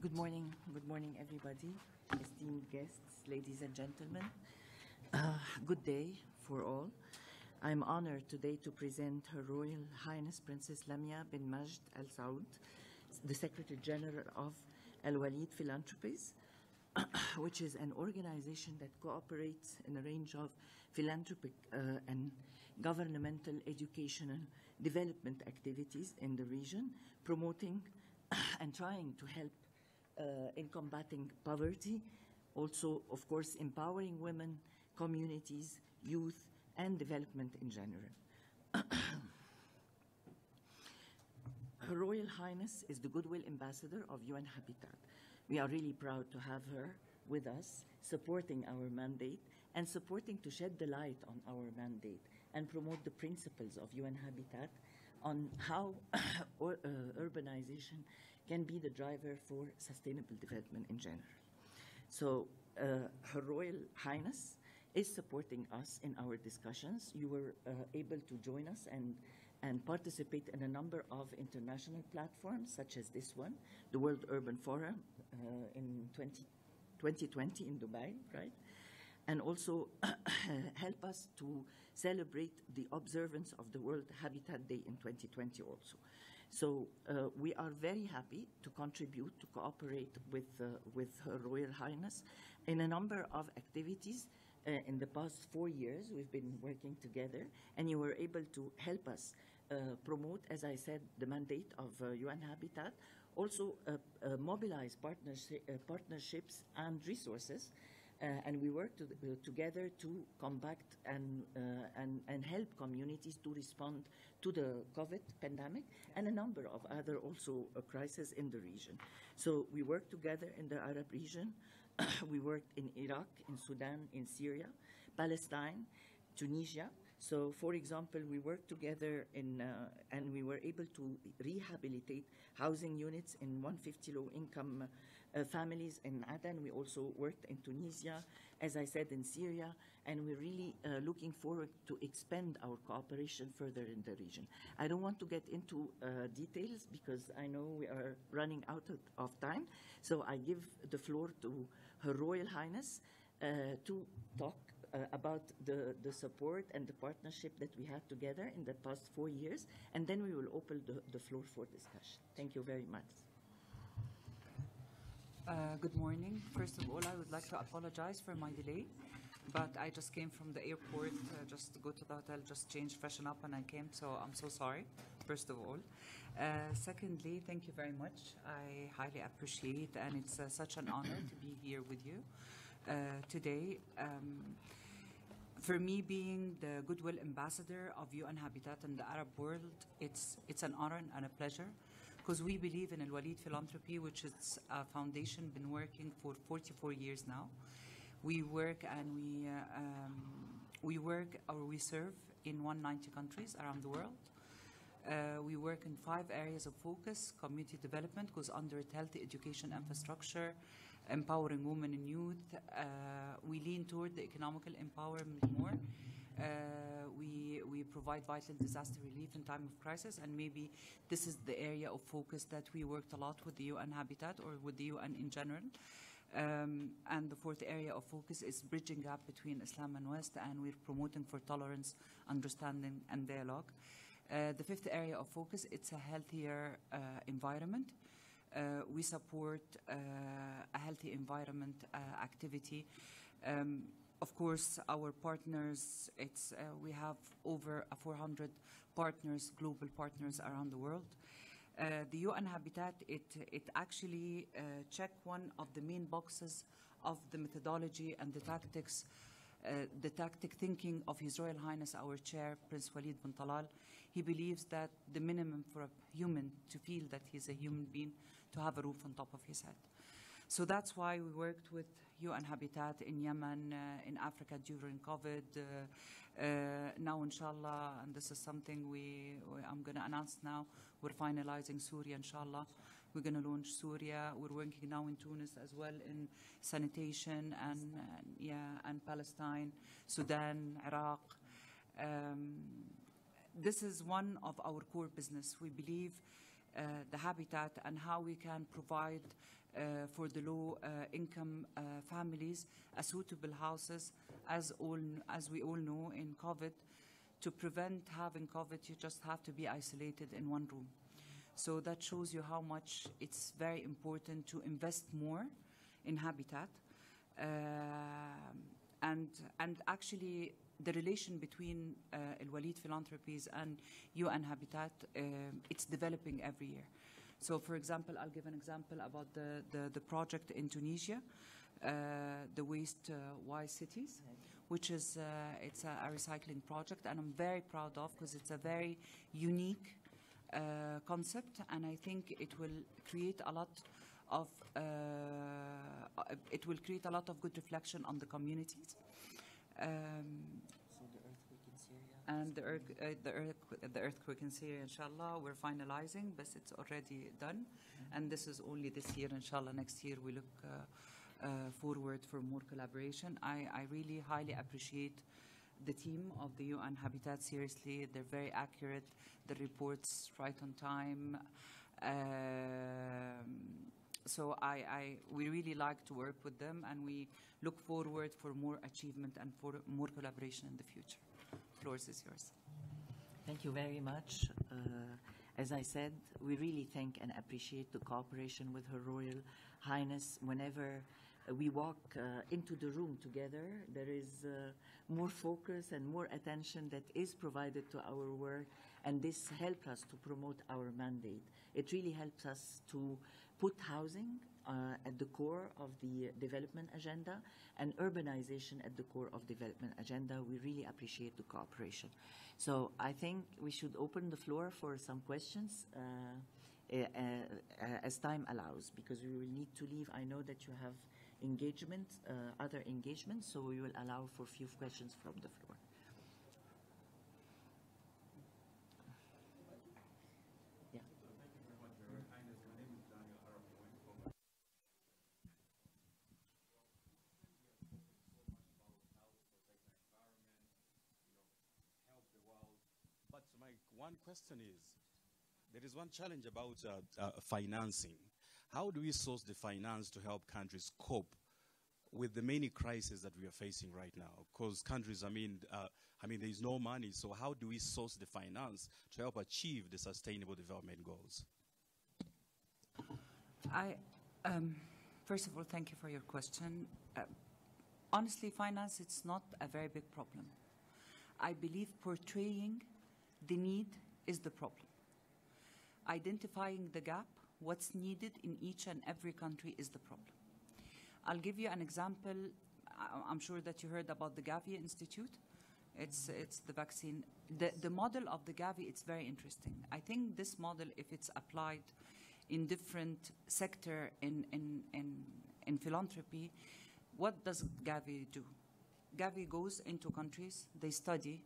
Good morning, everybody, esteemed guests, ladies and gentlemen. Good day for all. I'm honored today to present Her Royal Highness Princess Lamia Bint Majed AlSaud, the Secretary General of Al-Walid Philanthropies, which is an organization that cooperates in a range of philanthropic and governmental educational development activities in the region, promoting and trying to help in combating poverty, also, of course, empowering women, communities, youth, and development in general. Her Royal Highness is the Goodwill Ambassador of UN-Habitat. We are really proud to have her with us, supporting our mandate and supporting to shed the light on our mandate and promote the principles of UN-Habitat on how urbanization can be the driver for sustainable development in general. So Her Royal Highness is supporting us in our discussions. You were able to join us and participate in a number of international platforms, such as this one, the World Urban Forum in 2020 in Dubai, right? And also help us to celebrate the observance of the World Habitat Day in 2020 also. So we are very happy to contribute, to cooperate with Her Royal Highness in a number of activities. In the past 4 years, we've been working together, and you were able to help us promote, as I said, the mandate of UN-Habitat, also mobilize partnerships and resources, and we work together to combat and help communities to respond to the COVID pandemic and a number of other also crises in the region. So we work together in the Arab region. We worked in Iraq, in Sudan, in Syria, Palestine, Tunisia. So, for example, we worked together and we were able to rehabilitate housing units in 150 low-income families in Aden. We also worked in Tunisia, as I said, in Syria, and we're really looking forward to expand our cooperation further in the region. I don't want to get into details because I know we are running out of time, so I give the floor to Her Royal Highness to talk about the support and the partnership that we had together in the past 4 years, and then we will open the floor for discussion. Thank you very much. Good morning. First of all, I would like to apologize for my delay, but I just came from the airport, just to go to the hotel, just change, freshen up, and I came, so I'm so sorry, first of all. Secondly, thank you very much. I highly appreciate, and it's such an honor to be here with you today. For me, being the Goodwill Ambassador of UN-Habitat in the Arab world, it's an honor and a pleasure, because we believe in Al-Walid Philanthropy, which is a foundation been working for 44 years now. We work and we serve in 190 countries around the world. We work in 5 areas of focus. Community development goes under it, healthy education infrastructure, empowering women and youth. We lean toward the economical empowerment more. We provide vital disaster relief in time of crisis, and maybe this is the area of focus that we worked a lot with the UN-Habitat or with the UN in general. And the 4th area of focus is bridging gap between Islam and West, and we're promoting for tolerance, understanding, and dialogue. The 5th area of focus, it's a healthier environment. We support a healthy environment activity. Of course, our partners, we have over 400 partners, global partners around the world. The UN-Habitat, it actually checked one of the main boxes of the methodology and the tactics, the tactic thinking of His Royal Highness, our chair, Prince Walid bin Talal. He believes that the minimum for a human to feel that he's a human being, to have a roof on top of his head. So that's why we worked with UN-Habitat in Yemen, in Africa during COVID. Now, inshallah, and this is something I'm going to announce now, we're finalizing Syria, inshallah. We're going to launch Syria. We're working now in Tunis as well in sanitation and Palestine, Sudan, Iraq. This is one of our core business. We believe the habitat and how we can provide for the low-income families suitable houses. As we all know, in COVID, to prevent having COVID, you just have to be isolated in one room. So that shows you how much it's very important to invest more in habitat. And actually, the relation between Al-Walid Philanthropies and UN-Habitat, it's developing every year. So, for example, I'll give an example about the project in Tunisia, the Waste-Wise Cities, which is it's a recycling project, and I'm very proud of, because it's a very unique concept, and I think it will create a lot of good reflection on the communities. And the earthquake in Syria, inshallah, we're finalizing, but it's already done. And this is only this year, inshallah. Next year, we look forward for more collaboration. I really highly appreciate the team of the UN-Habitat. Seriously, they're very accurate. The reports right on time. So we really like to work with them, and we look forward for more achievement and for more collaboration in the future. The floor is yours. Thank you very much. As I said, we really thank and appreciate the cooperation with Her Royal Highness. Whenever we walk into the room together, there is more focus and more attention that is provided to our work, and this helps us to promote our mandate. It really helps us to put housing at the core of the development agenda and urbanization at the core of development agenda. We really appreciate the cooperation. So I think we should open the floor for some questions as time allows, because we will need to leave. I know that you have other engagements, so we will allow for a few questions from the floor. One question is, there is one challenge about financing. How do we source the finance to help countries cope with the many crises that we are facing right now? Because countries, there is no money, so how do we source the finance to help achieve the sustainable development goals? First of all, thank you for your question. Honestly, finance, it's not a very big problem. I believe portraying the need is the problem. Identifying the gap, what's needed in each and every country, is the problem. I'll give you an example. I'm sure that you heard about the Gavi Institute. It's the vaccine. The model of the Gavi, it's very interesting. I think this model, if it's applied in different sector in philanthropy, what does Gavi do? Gavi goes into countries, they study,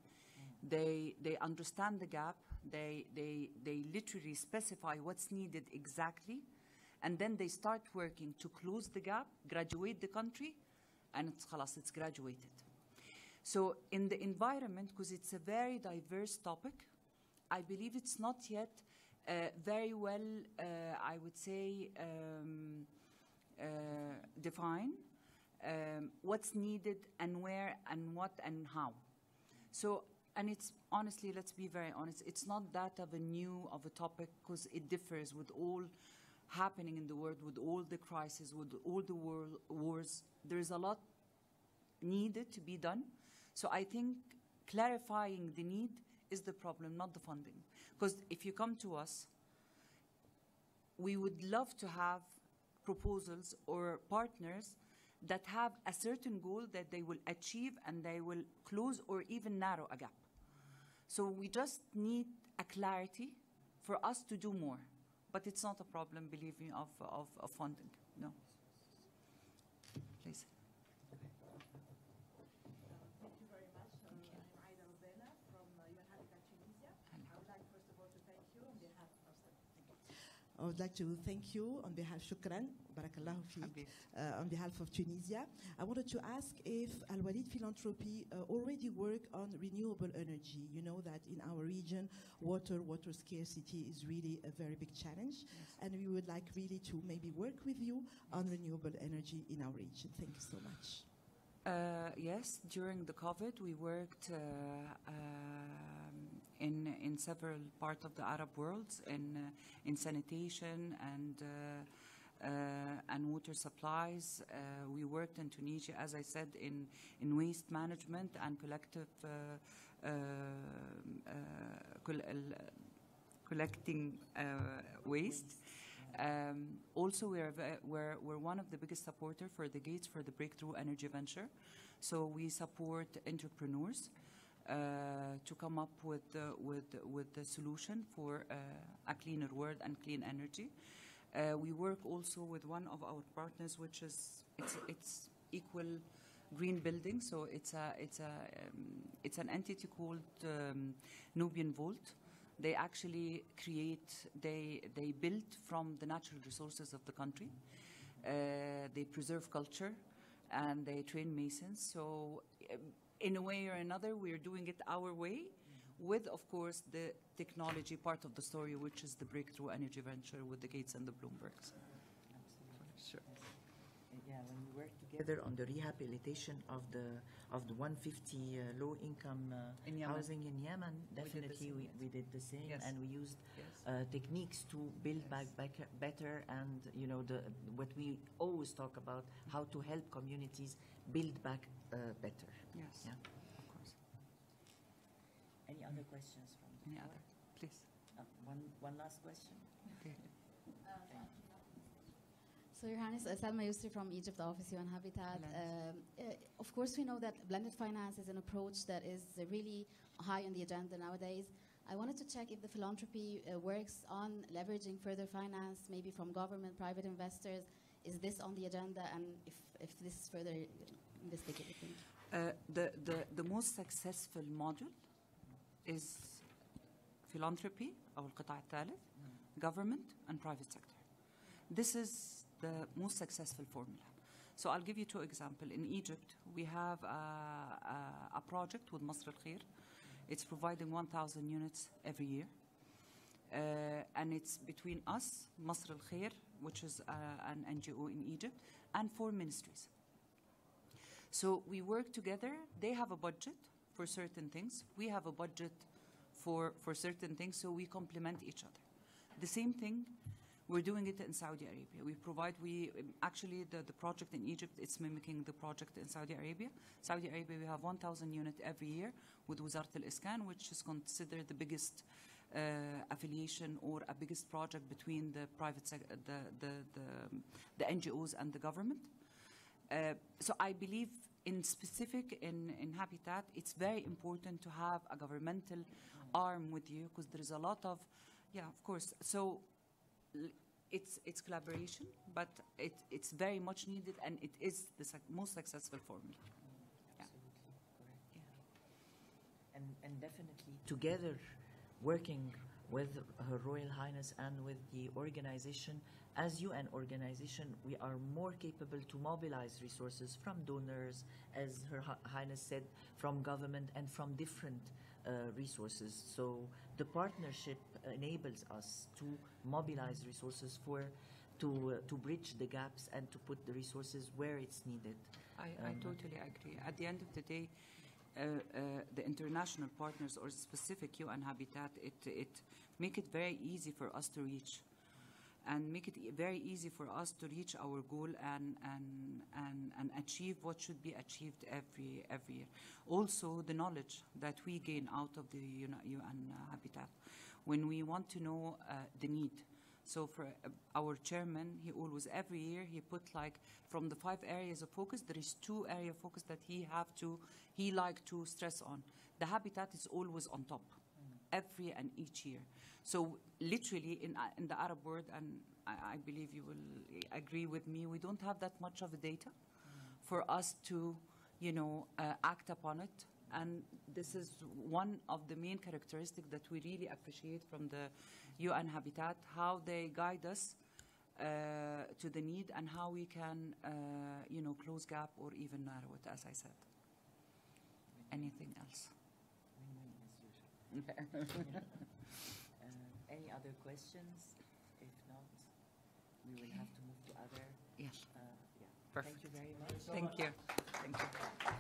they understand the gap, they literally specify what's needed exactly, and then they start working to close the gap, graduate the country, and it's graduated. So in the environment, because it's a very diverse topic, I believe it's not yet very well, I would say, defined what's needed and where and what and how. So, and it's honestly, let's be very honest, it's not that of a topic, because it differs with all happening in the world, with all the crises, with all the wars. There is a lot needed to be done. So I think clarifying the need is the problem, not the funding. Because if you come to us, we would love to have proposals or partners that have a certain goal that they will achieve and they will close or even narrow a gap. So we just need a clarity for us to do more. But it's not a problem, believe me, of funding. No. Please. Thank you very much. I'm Aida Rubena from UN-Habitat Tunisia. I would like, first of all, to thank you on behalf of Astro. I would like to thank you on behalf, shukran, barakallahu feek, on behalf of Tunisia. I wanted to ask if Al-Walid Philanthropy already work on renewable energy. You know that in our region, water scarcity is really a very big challenge. Yes. And we would like really to maybe work with you on renewable energy in our region. Thank you so much. Yes, during the COVID, we worked in several parts of the Arab world in sanitation and water supplies. We worked in Tunisia, as I said, in waste management and collective collecting waste. Also, we're one of the biggest supporters for the Gates for the Breakthrough Energy Venture. So we support entrepreneurs to come up with the solution for a cleaner world and clean energy. We work also with one of our partners, which is it's Equal Green Building. So it's an entity called Nubian Volt. They actually they build from the natural resources of the country. They preserve culture and they train masons. So in a way or another, we're doing it our way with, of course, the technology part of the story, which is the Breakthrough Energy Venture with the Gates and the Bloombergs. Sure. Yeah, when we work together on the rehabilitation of the 150 low-income housing in Yemen, definitely we did the same, yes. And we used yes. techniques to build yes. back better, and you know what we always talk about, how to help communities build back better. Yes, yeah. Of course. Any other questions from the Any floor? other? Please. One last question. Okay. So, Your Highness, Salma Yusri from Egypt Office UN-Habitat. Of course, we know that blended finance is an approach that is really high on the agenda nowadays. I wanted to check if the philanthropy works on leveraging further finance, maybe from government, private investors. Is this on the agenda, and if this is further investigated? The most successful model is philanthropy, or القطاع الثالث, government and private sector. This is the most successful formula. So I'll give you two examples. In Egypt, we have a project with Masr al-Khair. It's providing 1,000 units every year. And it's between us, Masr al-Khair, which is an NGO in Egypt, and 4 ministries. So we work together. They have a budget for certain things. We have a budget for certain things, so we complement each other. The same thing, we're doing it in Saudi Arabia. Actually, the project in Egypt, it's mimicking the project in Saudi Arabia. Saudi Arabia, we have 1,000 units every year with Wizard al-Iskan, which is considered the biggest affiliation or a biggest project between the private sector, the NGOs and the government. So I believe in specific in Habitat, it's very important to have a governmental arm with you, because there is a lot of, yeah, of course. So it's collaboration, but it's very much needed, and it is the most successful formula. Yeah. Absolutely correct. Yeah. And definitely together, working with Her Royal Highness and with the organization, as UN organization, we are more capable to mobilize resources from donors, as Her Highness said, from government and from different resources. So the partnership enables us to mobilize resources to bridge the gaps and to put the resources where it's needed. I totally agree. At the end of the day, the international partners or specific UN-Habitat, it make it very easy for us to reach, and make it very easy for us to reach our goal and achieve what should be achieved every year. Also, the knowledge that we gain out of the UN-Habitat, when we want to know the need. So for our chairman, he always, every year, he put like, from the 5 areas of focus, there is 2 areas of focus that he like to stress on. The habitat is always on top, every and each year. So literally in the Arab world, and I believe you will agree with me, we don't have that much of the data for us to, act upon it And this is one of the main characteristics that we really appreciate from the UN-Habitat, how they guide us to the need and how we can, close gap or even narrow it, as I said. Anything else? Any other questions? If not, we will have to move to other. Yes. Yeah. Perfect. Thank you very much. Thank you. Thank you.